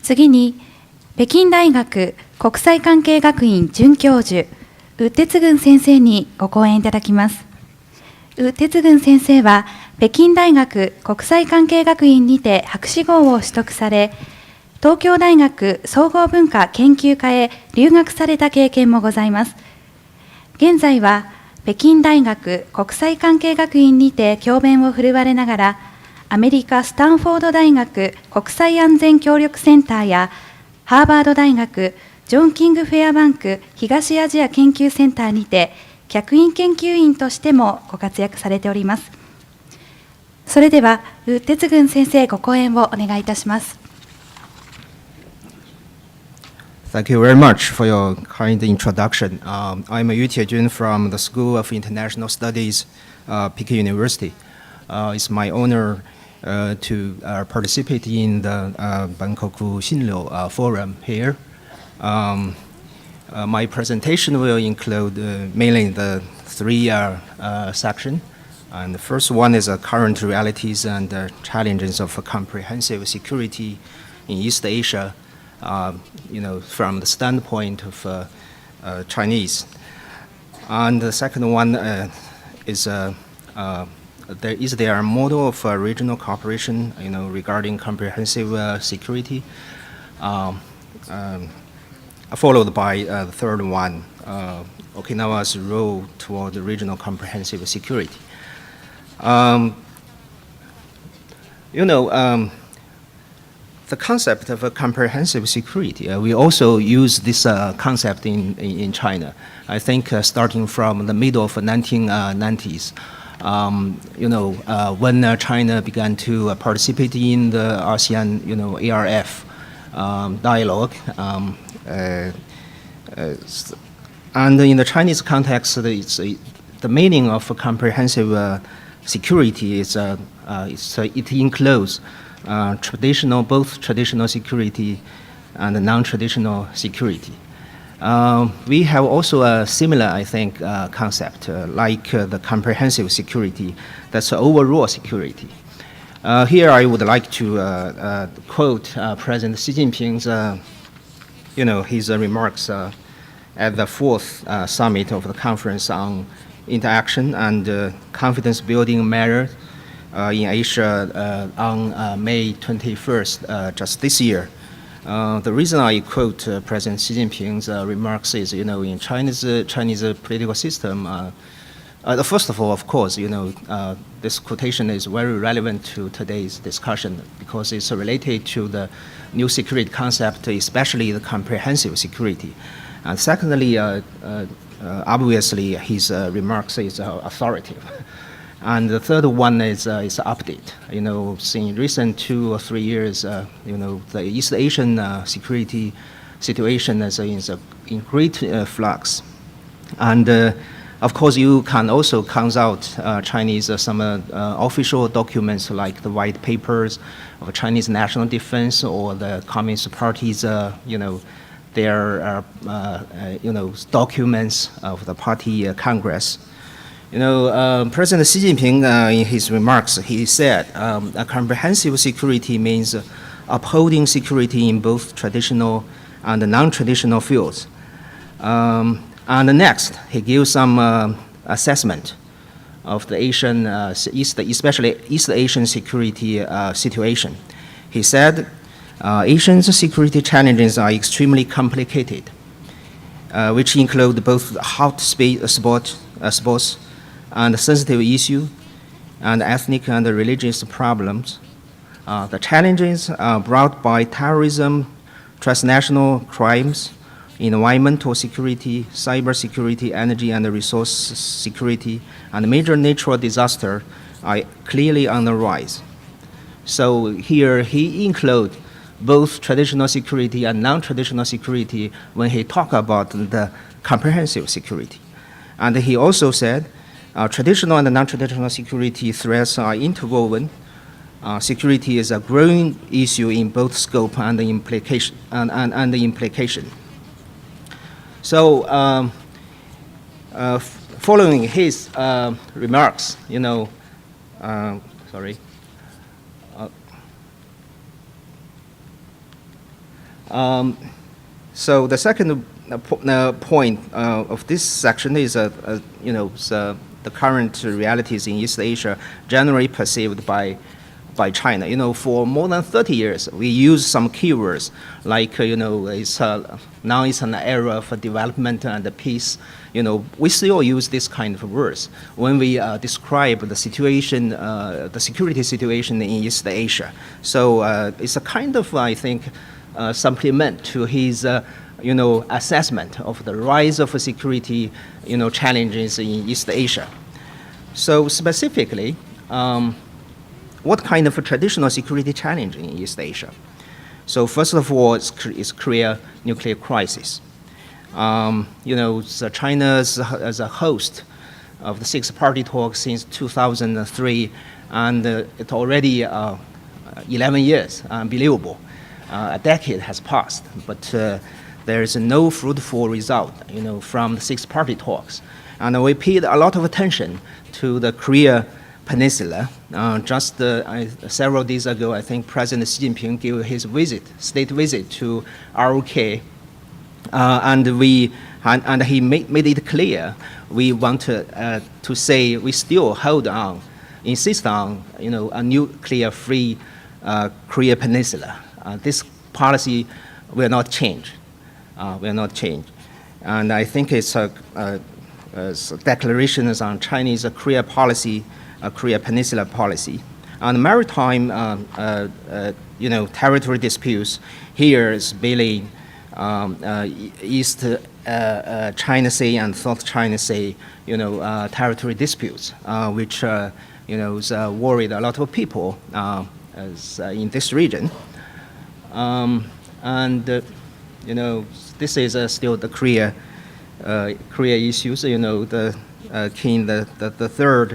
次に、北京大学国際関係学院准教授、ウ・テツグン先生にご講演いただきます。ウ・テツグン先生は、北京大学国際関係学院にて博士号を取得され、東京大学総合文化研究科へ留学された経験もございます。現在は、北京大学国際関係学院にて教鞭を振るわれながら、アメリカ・スタンフォード大学国際安全協力センターや、ハーバード大学ジョン・キング・フェアバンク東アジア研究センターにて、客員研究員としてもご活躍されております。それでは、ウ・テツグン先生、ご講演をお願いいたします。Thank you very much for your kind introduction. I'm Yu Tiejun from the School of International Studies, Peking University. It's my honor to participate in the Bankoku Shinryo Forum here. My presentation will include mainly the three sections. And the first one is current realities and challenges of comprehensive security in East Asia, from the standpoint of Chinese. And the second one is there a model of regional cooperation, regarding comprehensive security, followed by the third one, Okinawa's role toward the regional comprehensive security. The concept of a comprehensive security, we also use this concept in China. I think starting from the middle of the 1990s, when China began to participate in the ASEAN, ARF dialogue, and in the Chinese context, the meaning of comprehensive security is it includes both traditional security and non-traditional security. We have also a similar, I think, concept, like the comprehensive security, that's overall security. Here I would like to quote President Xi Jinping's, his remarks at the fourth summit of the Conference on Interaction and Confidence-Building Measures in Asia on May 21st, just this year. The reason I quote President Xi Jinping's remarks is, in Chinese political system, first of all, of course, this quotation is very relevant to today's discussion because it's related to the new security concept, especially the comprehensive security. And secondly, obviously, his remarks is authoritative. And the third one is update. In recent 2 or 3 years, the East Asian security situation is in great flux. And of course, you can also consult Chinese some official documents like the white papers of Chinese national defense or the Communist Party's, their documents of the party Congress. President Xi Jinping, in his remarks, he said, a comprehensive security means upholding security in both traditional and non-traditional fields. And next, he gives some assessment of the Asian, especially East Asian security situation. He said, Asia's security challenges are extremely complicated, which include both hot spots and sensitive issues, and ethnic and religious problems. The challenges are brought by terrorism, transnational crimes, environmental security, cybersecurity, energy and resource security, and major natural disasters are clearly on the rise. So here he includes both traditional security and non-traditional security when he talks about the comprehensive security. And he also said traditional and non-traditional security threats are interwoven. Security is a growing issue in both scope and the implication. So, following his remarks, So the second point of this section is, the current realities in East Asia generally perceived by China. For more than 30 years, we use some keywords like, now it's an era of development and peace. We still use this kind of words when we describe the situation, the security situation in East Asia. So it's a kind of, I think, supplement to his, assessment of the rise of security, challenges in East Asia. So specifically, what kind of a traditional security challenge in East Asia? So first of all, is Korea nuclear crisis. China as a host of the six-party talks since 2003, and it's already 11 years, unbelievable. A decade has passed, but there is no fruitful result, from the six-party talks. And we paid a lot of attention to the Korea Peninsula. Just several days ago, I think President Xi Jinping gave his state visit to ROK, and he made it clear we want to say we still insist on, a nuclear-free Korea Peninsula. This policy will not change. And I think it's declarations on Chinese Korea policy, Korea Peninsula policy. On maritime, territory disputes, here is really East China Sea and South China Sea, territory disputes, which worried a lot of people in this region. This is still the Korea issues. The king, the third,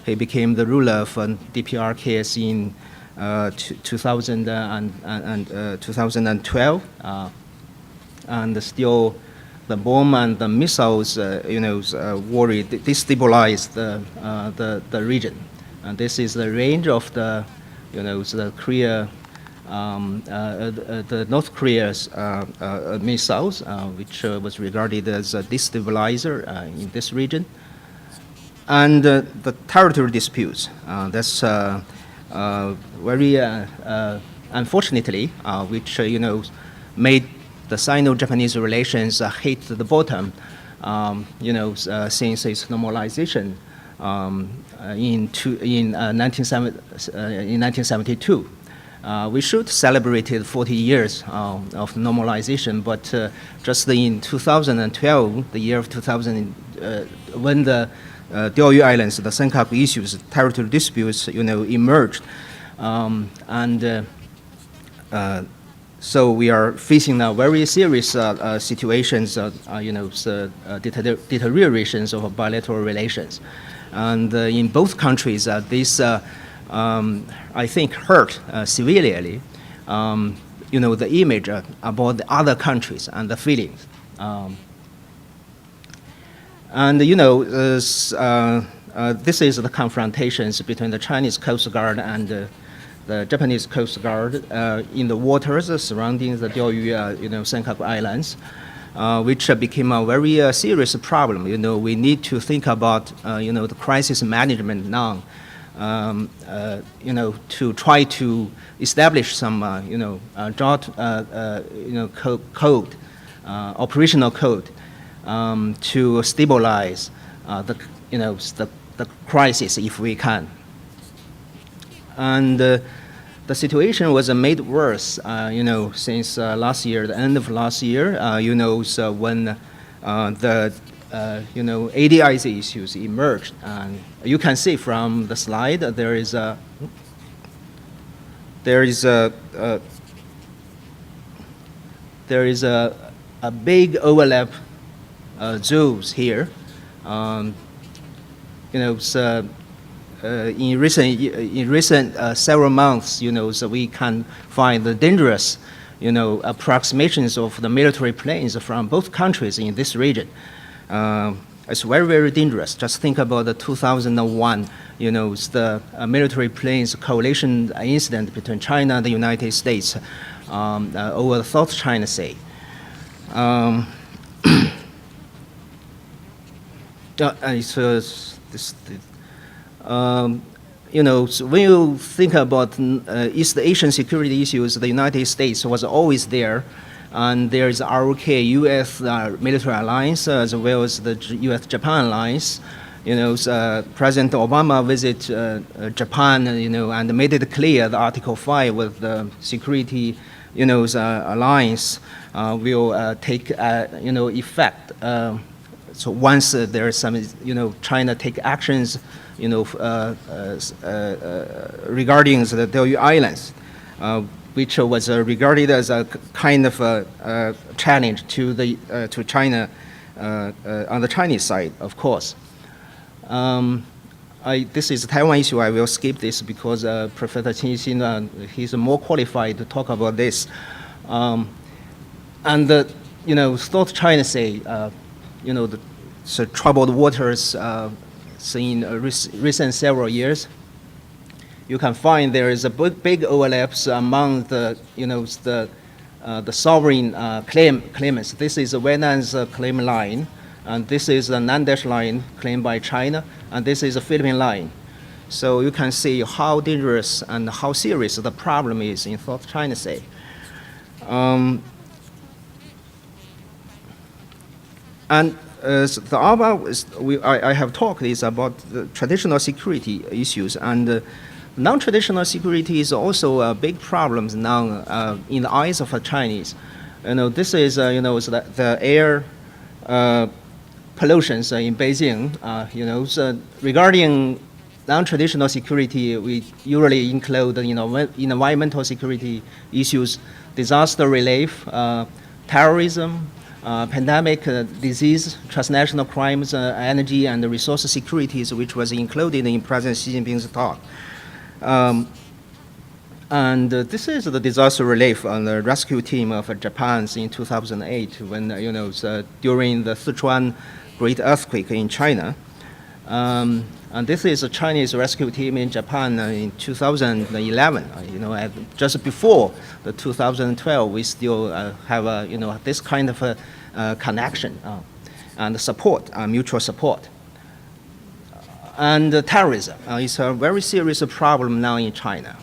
he became the ruler of DPRK in 2012, and still the bomb and the missiles, worried, destabilized the region. And this is the range of the Korea. The North Korea's missiles, which was regarded as a destabilizer in this region, and the territory disputes. That's very unfortunately, which made the Sino-Japanese relations hit the bottom. Since its normalization in 1972. We should celebrate 40 years of normalization, but just in 2012, the year of 2000, when the Diaoyu Islands, the Senkaku issues, territorial disputes, emerged, so we are facing now very serious situations, deteriorations of bilateral relations, and in both countries, this. I think hurt severely, the image about the other countries and the feelings. This is the confrontations between the Chinese Coast Guard and the Japanese Coast Guard in the waters surrounding the Diaoyu, Senkaku Islands, which became a very serious problem. We need to think about, the crisis management now. To try to establish some, code, operational code, to stabilize the crisis if we can. And the situation was made worse, since last year, the end of last year, so when the ADIZ issues emerged, and you can see from the slide there is a big overlap zones here. In recent several months, so we can find the dangerous, approximations of the military planes from both countries in this region. It's very, very dangerous. Just think about the 2001, the military planes coalition incident between China and the United States. over the South China Sea. So when you think about East Asian security issues, the United States was always there, and there is ROK, U.S. Military alliance, as well as the U.S.-Japan alliance. President Obama visited Japan, and made it clear that Article 5 with the security, alliance will take, effect. So once there is some, China take actions, regarding the Diaoyu Islands, which was regarded as a kind of a challenge to to China on the Chinese side, of course. This is a Taiwan issue. I will skip this because Professor Qin Xin, he's more qualified to talk about this. And South China Sea, the troubled waters in recent several years. You can find there is a big overlaps among the sovereign claimants. This is Vietnam's claim line, and this is a Nandesh line claimed by China, and this is a Philippine line. So you can see how dangerous and how serious the problem is in South China Sea. The other I have talked is about the traditional security issues, and non-traditional security is also a big problem now in the eyes of the Chinese. This is the air pollutions in Beijing. So regarding non-traditional security, we usually include environmental security issues, disaster relief, terrorism, pandemic, disease, transnational crimes, energy and resource securities, which was included in President Xi Jinping's talk. And this is the disaster relief on the rescue team of Japan in 2008 when, during the Sichuan great earthquake in China. And this is a Chinese rescue team in Japan in 2011. Just before the 2012, we still have this kind of connection and support, mutual support. And terrorism is a very serious problem now in China.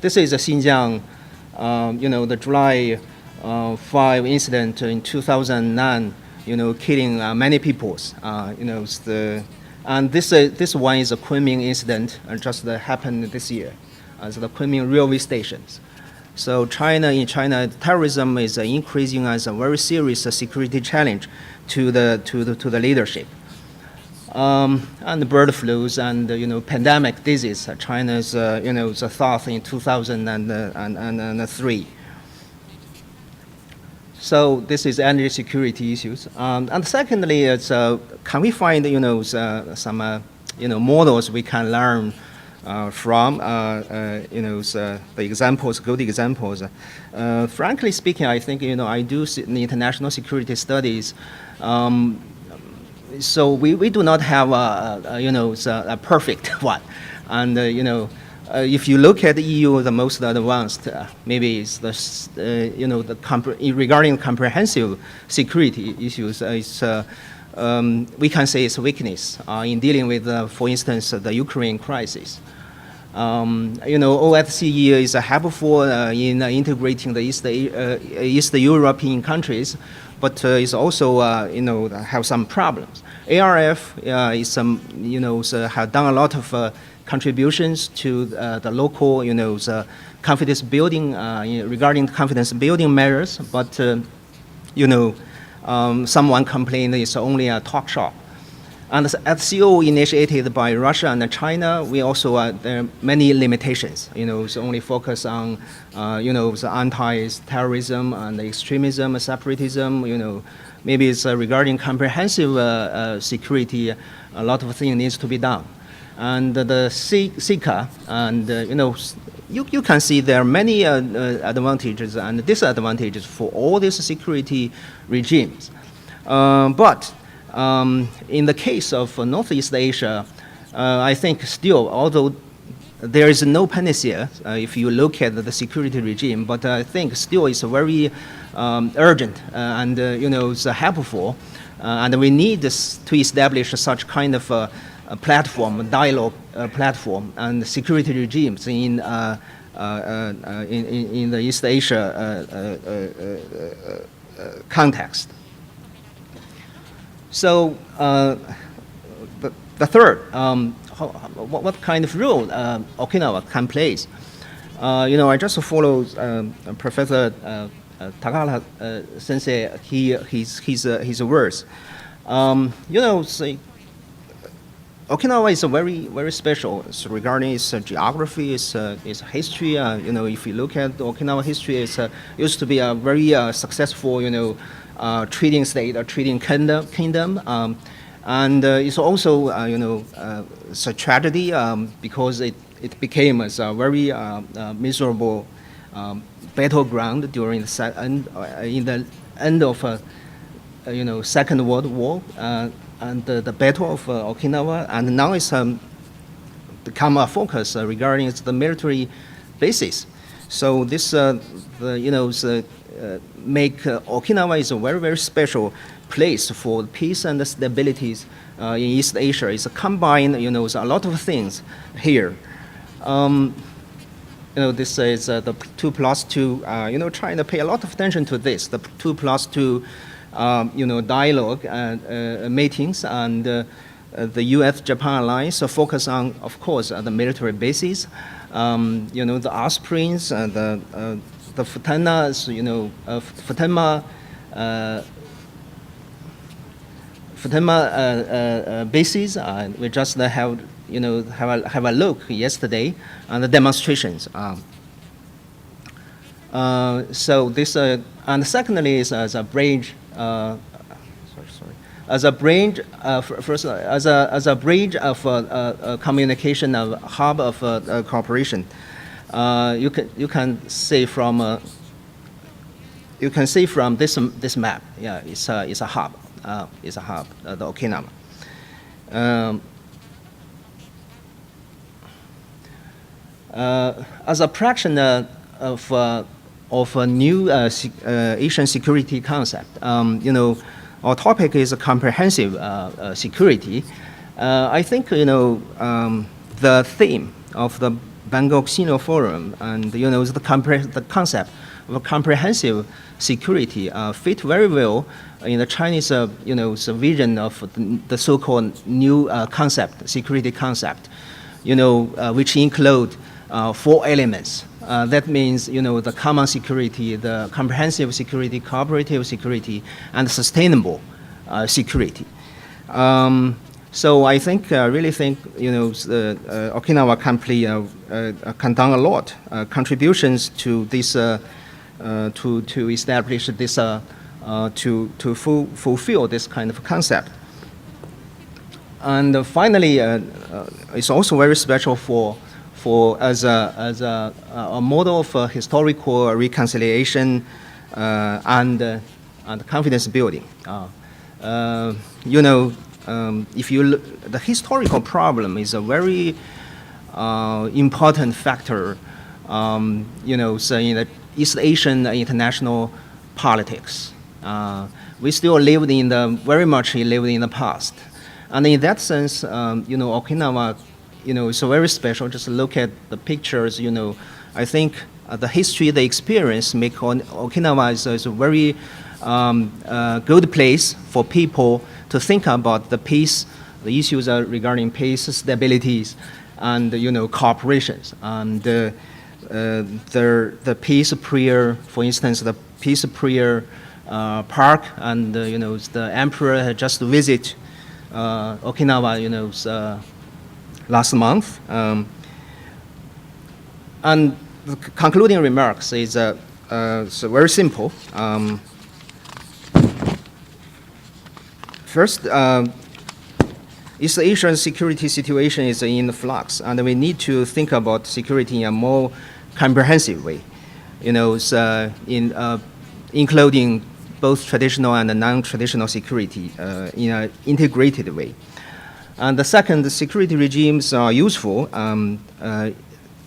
This is Xinjiang, the July 5 incident in 2009, killing many people. And this one is a Kunming incident, just happened this year, as the Kunming railway stations. So in China, terrorism is increasing as a very serious security challenge to the leadership. And bird flus and pandemic disease. China's the thought in 2003. So this is energy security issues. And secondly, it's can we find some models we can learn from the examples, good examples. Frankly speaking, I think I do the international security studies. So we do not have a perfect one, and if you look at the EU, the most advanced, maybe it's regarding comprehensive security issues, we can say it's a weakness in dealing with, for instance, the Ukraine crisis. OSCE is helpful in integrating the East European countries, but it's also have some problems. ARF is have done a lot of contributions to the local confidence building regarding confidence building measures, but someone complained it's only a talk shop. And the FCO initiated by Russia and China, we also there are many limitations. It's only focus on the anti-terrorism and extremism, separatism. Maybe it's regarding comprehensive security. A lot of things needs to be done. And the SICA, and you can see there are many advantages and disadvantages for all these security regimes. But in the case of Northeast Asia, I think still, although there is no panacea if you look at the security regime, but I think still it's very urgent and it's helpful, and we need to establish such kind of a platform, dialogue platform, and security regimes in the East Asia context. So the third, what kind of role Okinawa can play? I just follow Professor Takahara Sensei his words. Okinawa is a very special regarding its geography, its history. If you look at Okinawa history, it used to be a very successful, trading state, a trading kingdom. And it's also, it's a tragedy because it became a very miserable battleground during in the end of, Second World War and the Battle of Okinawa, and now it's become a focus regarding the military basis. So this, make Okinawa is a very special place for peace and stability in East Asia. It's combined, a lot of things here. This is the 2+2. Trying to pay a lot of attention to this. The 2+2, dialogue meetings, and the U.S.-Japan alliance focus on, of course, the military bases. The Ospreys, the Futenas, Futema bases. We just have a look yesterday on the demonstrations. So this and secondly is as a bridge. As a bridge, first as a bridge of communication, of hub of cooperation. You can see from this map. Yeah, it's a hub. It's a hub, the Okinawa. As a practitioner of a new Asian security concept, our topic is a comprehensive security. I think the theme of the Bangkok Sino Forum and the concept of a comprehensive security fit very well in the Chinese vision of the so-called new concept, security concept, which include 4 elements. That means, the common security, the comprehensive security, cooperative security, and sustainable security. So I really think, Okinawa can play, can done a lot contributions to this, to establish this, to fulfill this kind of concept. And finally, it's also very special for as a model of historical reconciliation and confidence building. If you look, the historical problem is a very important factor, so in the East Asian international politics. We still very much lived in the past. And in that sense, Okinawa, it's very special. Just look at the pictures, I think the history, the experience make Okinawa is a very good place for people to think about the peace, the issues regarding peace, stabilities, and cooperations. And the peace prayer, for instance, the peace prayer park, and the emperor had just visited Okinawa, last month. And the concluding remarks is so very simple. First, East Asian security situation is in flux, and we need to think about security in a more comprehensive way, including both traditional and non-traditional security in an integrated way. And the second, the security regimes are useful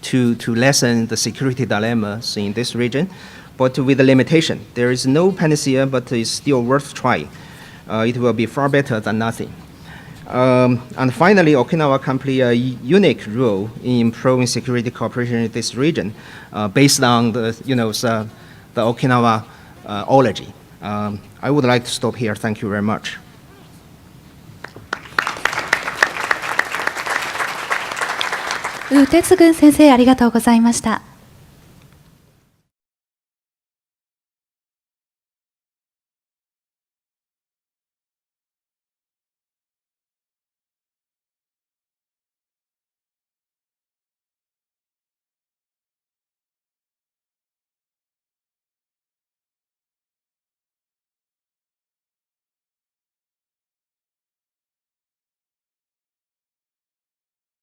to lessen the security dilemmas in this region, but with a limitation. There is no panacea, but it's still worth trying. It will be far better than nothing. And finally, Okinawa can play a unique role in improving security cooperation in this region, based on the Okinawa ology. I would like to stop here. Thank you very much. 宇哲軍先生、ありがとうございました。